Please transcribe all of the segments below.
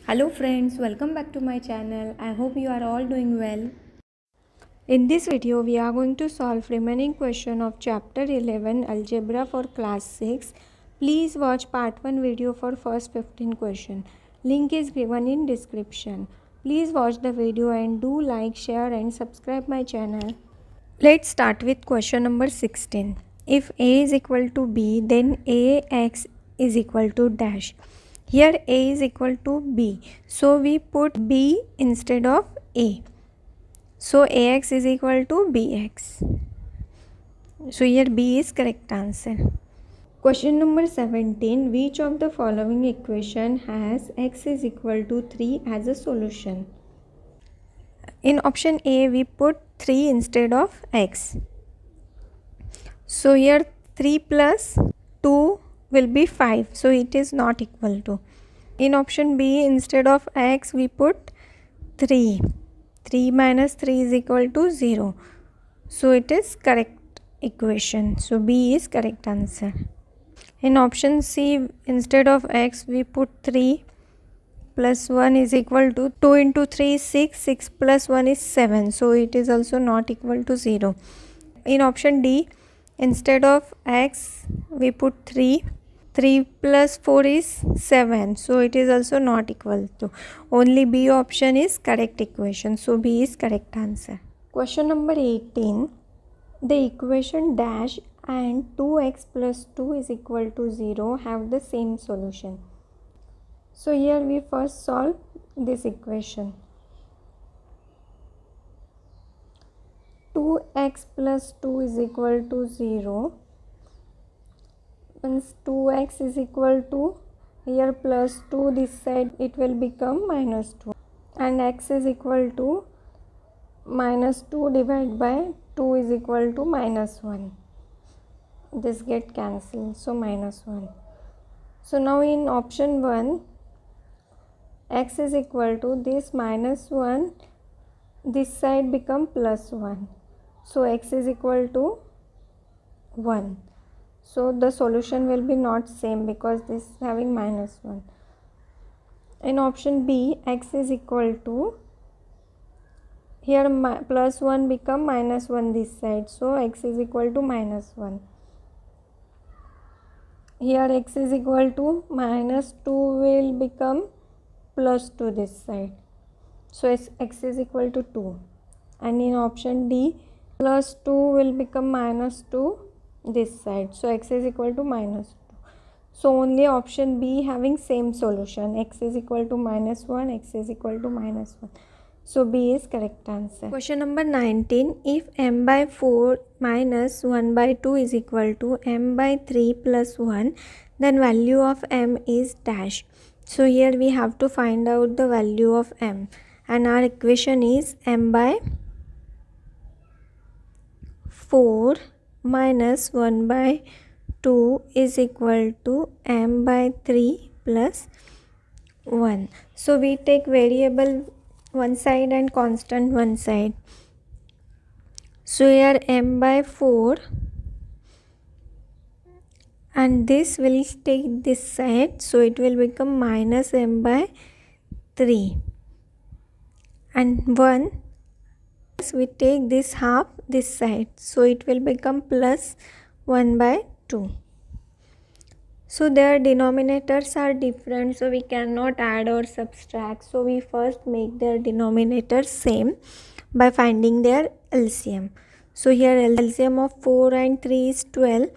Hello friends, welcome back to my channel. I hope you are all doing well. In this video, we are going to solve remaining question of chapter 11 algebra for class 6. Please watch part 1 video for first 15 question. Link is given in description. Please watch the video and do like, share and subscribe my channel. Let's start with question number 16. If A is equal to B, then AX is equal to dash. Here A is equal to B. So we put B instead of A. So AX is equal to BX. So here B is correct answer. Question number 17. Which of the following equation has X is equal to 3 as a solution? In option A, we put 3 instead of X. So here 3 plus 2 will be 5. So it is not equal to. In option B, instead of X, we put 3. 3 minus 3 is equal to 0. So it is correct equation. So B is correct answer. In option C, instead of X, we put 3 plus 1 is equal to 2 into 3 is 6. 6 plus 1 is 7. So it is also not equal to 0. In option D, instead of X, we put 3. 3 plus 4 is 7. So it is also not equal to. Only B option is correct equation. So B is correct answer. Question number 18. The equation dash and 2x plus 2 is equal to 0 have the same solution. So here we first solve this equation. 2x plus 2 is equal to 0. Once 2x is equal to here plus 2, this side it will become minus 2, and x is equal to minus 2 divided by 2 is equal to minus 1. This get cancelled, so minus 1. So now in option 1, x is equal to this minus 1, this side become plus 1. So x is equal to 1. So the solution will be not same because this is having minus 1. In option B, x is equal to, here plus 1 become minus 1 this side. So x is equal to minus 1. Here x is equal to minus 2 will become plus 2 this side. So x is equal to 2. And in option D, plus 2 will become minus 2 this side. So x is equal to minus 2. So only option B having same solution. X is equal to minus 1, x is equal to minus 1. So B is correct answer. Question number 19. If m by 4 minus 1 by 2 is equal to m by 3 plus 1, then value of m is dash. So here we have to find out the value of m. And our equation is m by 4 minus 1 by 2 is equal to m by 3 plus 1. So we take variable one side and constant one side. So here m by 4 and this will take this side. So it will become minus m by 3. And 1, we take this half this side. So it will become plus 1 by 2. So their denominators are different, so we cannot add or subtract. So we first make their denominators same by finding their LCM. So here LCM of 4 and 3 is 12.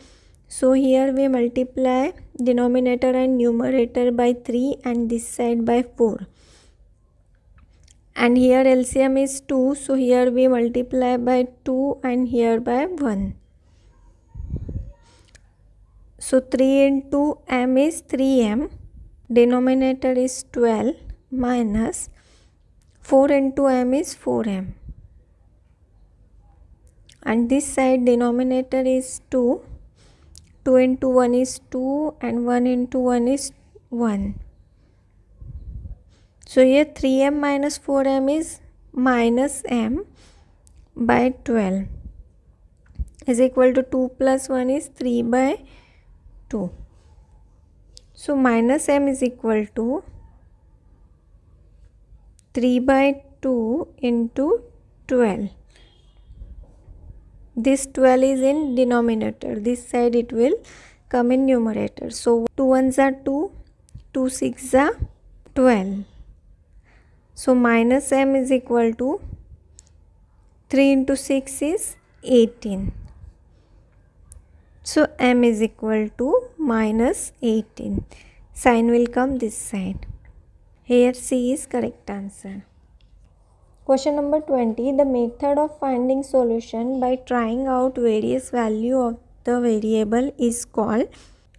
So here we multiply denominator and numerator by 3 and this side by 4. And here LCM is 2. So here we multiply by 2 and here by 1. So 3 into m is 3m. Denominator is 12 minus 4 into m is 4m. And this side denominator is 2. 2 into 1 is 2 and 1 into 1 is 1. So here 3m minus 4m is minus m by 12 is equal to 2 plus 1 is 3 by 2. So minus m is equal to 3 by 2 into 12. This 12 is in denominator. This side it will come in numerator. So 2 ones are 2, 2 6 are 12. So minus m is equal to 3 into 6 is 18. So m is equal to minus 18. Sign will come this side. Here C is correct answer. Question number 20. The method of finding solution by trying out various value of the variable is called.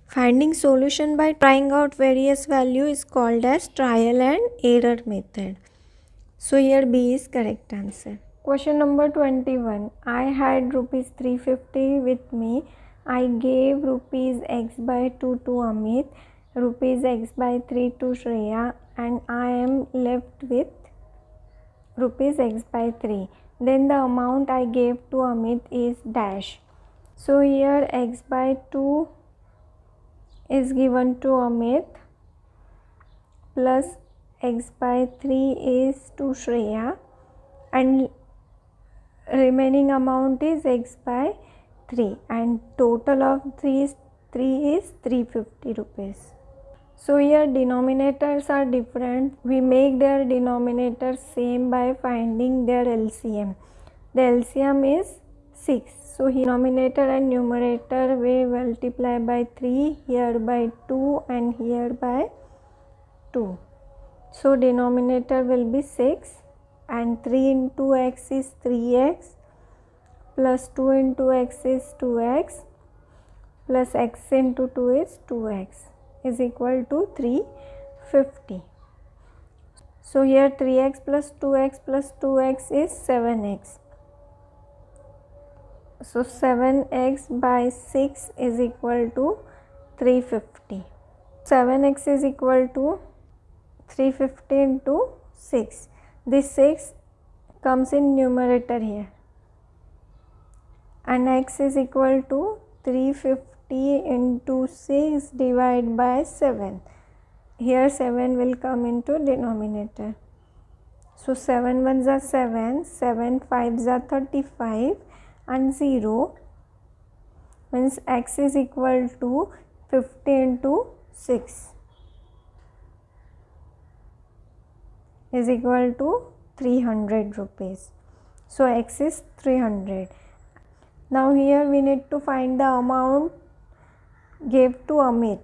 Finding solution by trying out various value is called as trial and error method. So here B is correct answer. Question number 21. I had rupees 350 with me. I gave rupees x by 2 to Amit, rupees x by 3 to Shreya, and I am left with rupees x by 3. Then the amount I gave to Amit is dash. So here x by 2 is given to Amit plus x by 3 is to Shreya, and remaining amount is x by 3, and total of 3 is 350 rupees. So here denominators are different. We make their denominators same by finding their LCM. The LCM is 6. So here denominator and numerator we multiply by 3, here by 2 and here by 2. So denominator will be 6 and 3 into x is 3x plus 2 into x is 2x plus x into 2 is 2x is equal to 350. So here 3x plus 2x is 7x. So 7x by 6 is equal to 350. 7x is equal to 350 into 6. This 6 comes in numerator here, and x is equal to 350 into 6 divided by 7. Here 7 will come into denominator. So 7 ones are 7, 7 5s are 35, and 0 means x is equal to 50 into 6 is equal to 300 rupees. So x is 300. Now here we need to find the amount gave to Amit.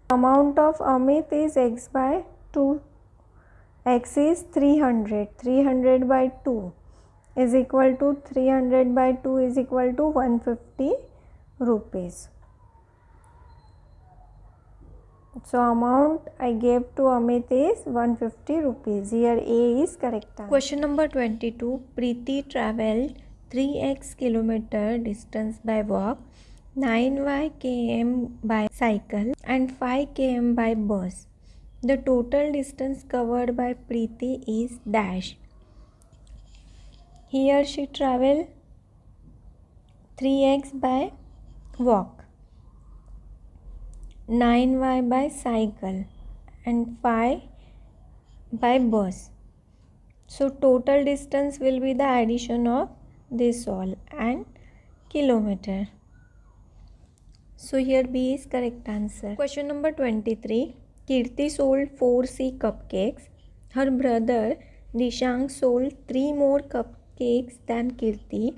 Amount of Amit is x by 2. X is 300. 300 by 2 is equal to 300 by 2 is equal to 150 rupees. So amount I gave to Amit is 150 rupees. Here A is correct answer. Question number 22. Preeti travelled 3x kilometer distance by walk, 9y km by cycle, and 5 km by bus. The total distance covered by Preeti is dash. Here she travelled 3x by walk, 9y by cycle, and 5 by bus. So total distance will be the addition of this all and kilometer. So here B is correct answer. Question number 23. Kirti sold 4C cupcakes. Her brother Dishang sold 3 more cupcakes than Kirti.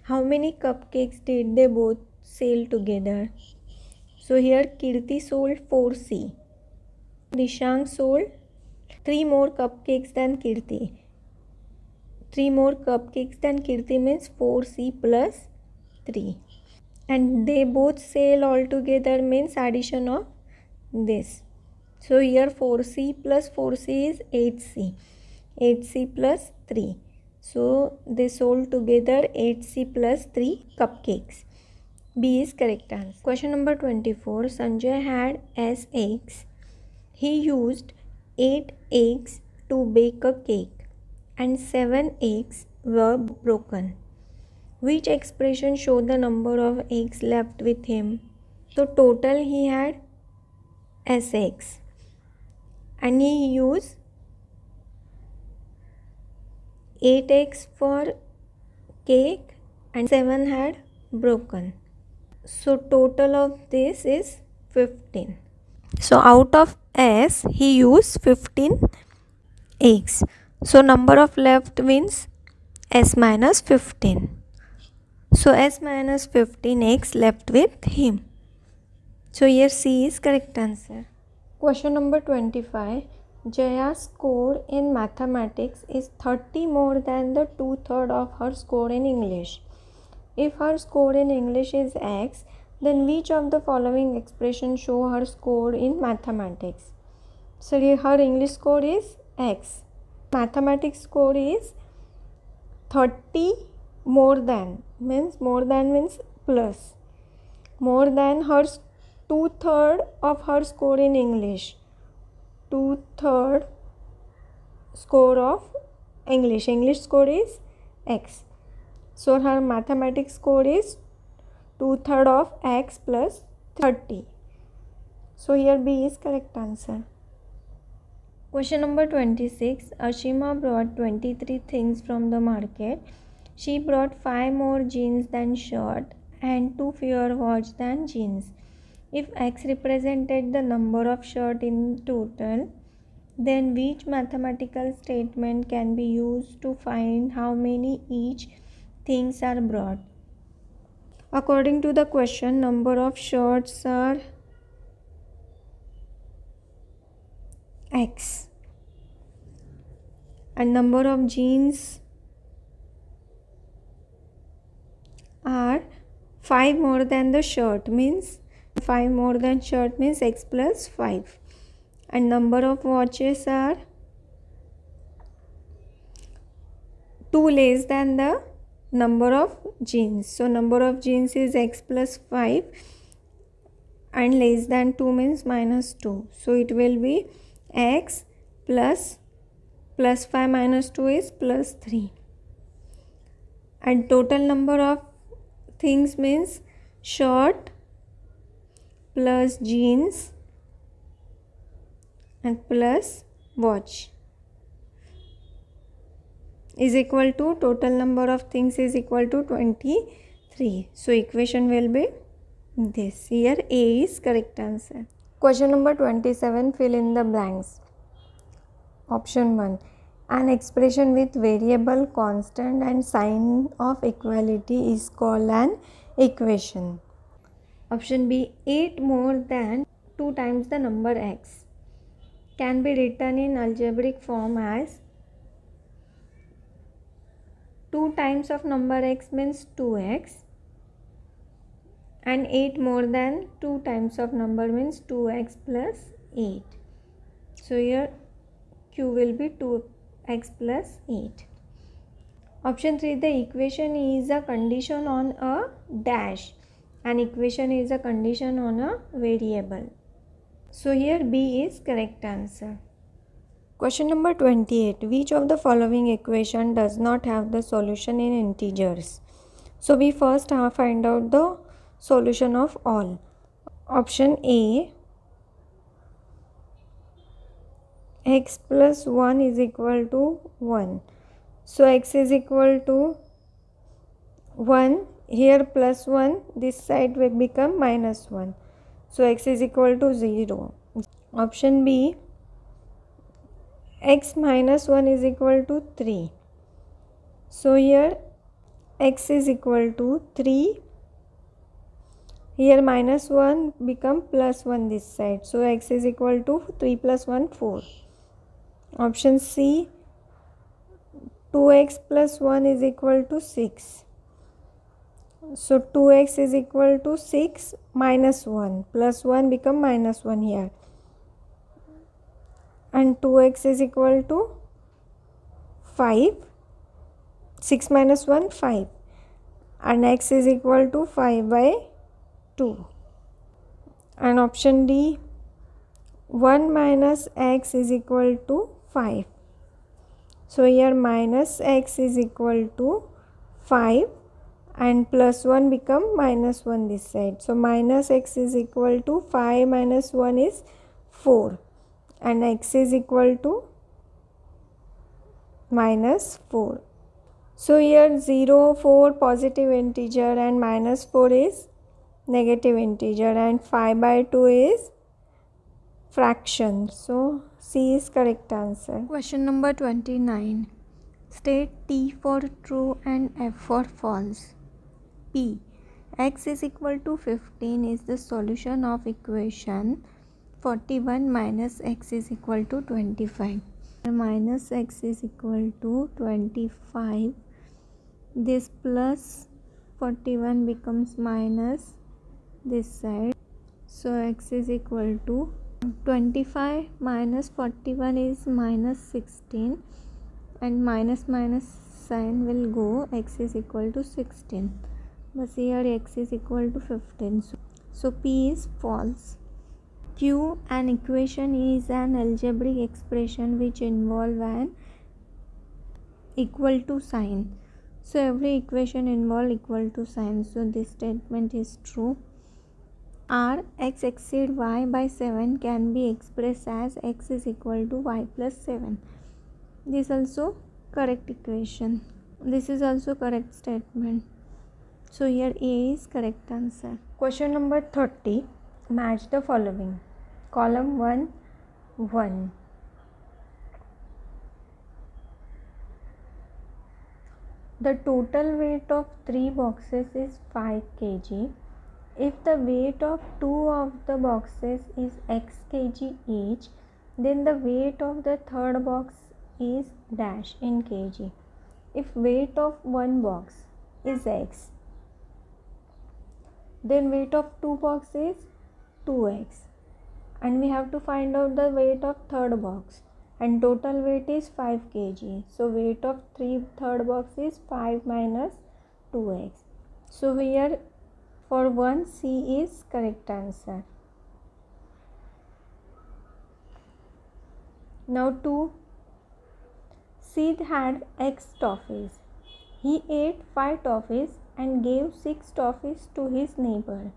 How many cupcakes did they both sell together? So here Kirti sold 4C. Dishang sold 3 more cupcakes than Kirti. 3 more cupcakes than Kirti means 4C plus 3. And they both sell all together means addition of this. So here 4C plus 4C is 8C. 8C plus 3. So they sold together 8C plus 3 cupcakes. B is correct answer. Question number 24. Sanjay had S eggs. He used 8 eggs to bake a cake and 7 eggs were broken. Which expression show the number of eggs left with him? So total he had S eggs and he used 8 eggs for cake and 7 had broken. So total of this is 15. So out of S he used 15 eggs. So number of left means S minus 15. So S minus 15 eggs left with him. So here C is correct answer. Question number 25. Jaya's score in mathematics is 30 more than the 2/3 of her score in English. If her score in English is X, then which of the following expressions show her score in mathematics? So her English score is X. Mathematics score is 30 more than means plus. More than her 2/3 of her score in English. 2/3 score of English. English score is X. So her mathematics score is 2/3 of X plus 30. So here B is correct answer. Question number 26. Ashima brought 23 things from the market. She brought 5 more jeans than shirt and 2 fewer watch than jeans. If X represented the number of shirt in total, then which mathematical statement can be used to find how many each things are brought? According to the question, number of shirts are X and number of jeans are 5 more than the shirt means 5 more than shirt means X plus 5, and number of watches are 2 less than the number of jeans. So number of jeans is X plus 5 and less than 2 means minus 2. So it will be X plus 5 minus 2 is plus 3. And total number of things means shirt plus jeans and plus watch is equal to total number of things is equal to 23. So equation will be this. Here A is correct answer. Question number 27. Fill in the blanks. Option 1. An expression with variable, constant and sign of equality is called an equation. Option B. 8 more than 2 times the number X can be written in algebraic form as 2 times of number X means 2X and 8 more than 2 times of number means 2X plus 8. So here Q will be 2X plus 8. Option 3. The equation is a condition on a dash. An equation is a condition on a variable. So here B is correct answer. Question number 28. Which of the following equation does not have the solution in integers? So we first find out the solution of all. Option A. X plus 1 is equal to 1. So X is equal to 1. Here plus 1. This side will become minus 1. So X is equal to 0. Option B. X minus 1 is equal to 3. So here X is equal to 3. Here minus 1 become plus 1 this side. So X is equal to 3 plus 1 4. Option C. 2X plus 1 is equal to 6. So 2X is equal to 6 minus 1. Plus 1 become minus 1 here. And 2X is equal to 5. 6 minus 1 5. And X is equal to 5 by 2. And option D. 1 minus X is equal to 5. So here minus X is equal to 5 and plus 1 become minus 1 this side. So minus X is equal to 5 minus 1 is 4 and X is equal to minus 4. So here 0, 4 positive integer and minus 4 is negative integer and 5 by 2 is fraction. So C is correct answer. Question number 29. State T for true and F for false. P. X is equal to 15 is the solution of equation 41 minus x is equal to 25. Minus x is equal to 25. This plus 41 becomes minus this side. So x is equal to 25 minus 41 is minus 16 and minus sign will go, x is equal to 16. But here x is equal to 15. So P is false. Q, an equation is an algebraic expression which involve an equal to sign. So every equation involve equal to sign. So this statement is true. R, x exceed y by 7 can be expressed as x is equal to y plus 7. This is also correct equation. This is also correct statement. So here A is correct answer. Question number 30. Match the following. Column 1, 1. The total weight of 3 boxes is 5 kg. If the weight of 2 of the boxes is x kg each, then the weight of the third box is dash in kg. If weight of one box is x, then weight of two boxes is 2x. And we have to find out the weight of third box. And total weight is 5 kg. So weight of third box is 5 minus 2x. So here for 1, C is correct answer. Now 2. Sid had X toffees. He ate 5 toffees and gave 6 toffees to his neighbor.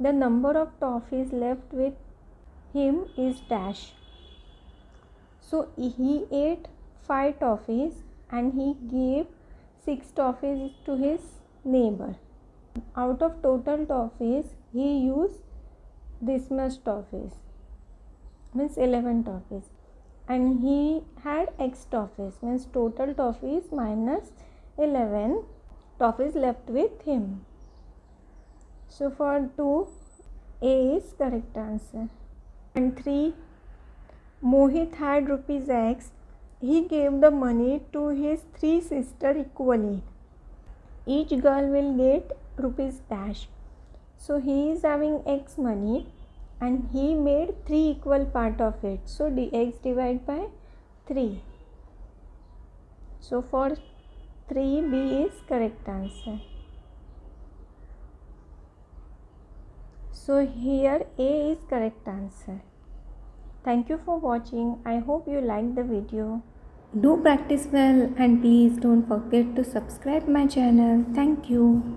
The number of toffees left with him is dash. So he ate 5 toffees and he gave 6 toffees to his neighbor. Out of total toffees, he used this much toffees, means 11 toffees, and he had X toffees, means total toffees minus 11 toffees left with him. So for 2, A is correct answer. And 3, Mohit had rupees X. He gave the money to his 3 sisters equally. Each girl will get rupees dash. So he is having X money and he made 3 equal part of it. So X divided by 3. So for 3, B is correct answer. So here A is correct answer. Thank you for watching. I hope you liked the video. Do practice well and please don't forget to subscribe my channel. Thank you.